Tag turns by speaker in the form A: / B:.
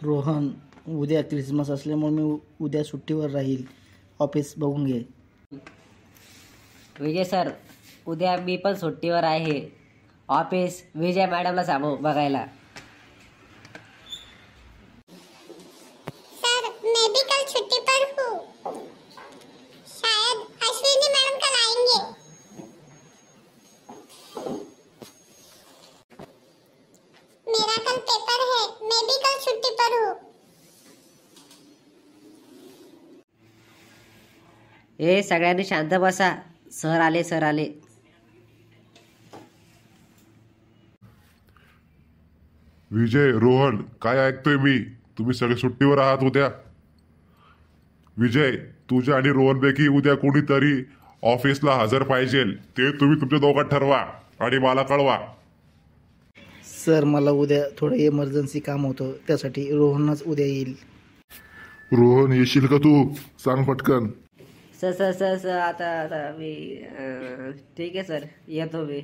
A: रोहन, उद्या क्रिसमस असल्यामुळे मी उद्या सुट्टीवर राहील. ऑफिस बघून घे.
B: विजय सर, उद्या मी पण सुट्टीवर आहे. ऑफिस विजय मॅडमला सांगू बघायला.
C: सर मैं भी कल छुट्टी पर हूँ. शायद अश्विनी मैडम कल आएंगे. मेरा कल पेपर है. मैं भी कल छुट्टी पर हूँ.
B: ए सगळ्यांनी शांत बसा. सर आले, सर आले.
D: विजय, रोहन, काय ऐकतोय मी? तुम्ही सगळे सुट्टीवर आहात उद्या. विजय, तुझ्या आणि रोहनपैकी उद्या कोणीतरी ऑफिसला हजर पाहिजे. ते तुम्ही तुमच्या दोघात ठरवा आणि मला कळवा.
A: सर मला उद्या थोडं इमर्जन्सी काम होतं, त्यासाठी रोहनच उद्या येईल.
D: रोहन, येशील का तू? सांग पटकन.
B: सर सर सर सर आता मी ठीक आहे सर, येतो मी.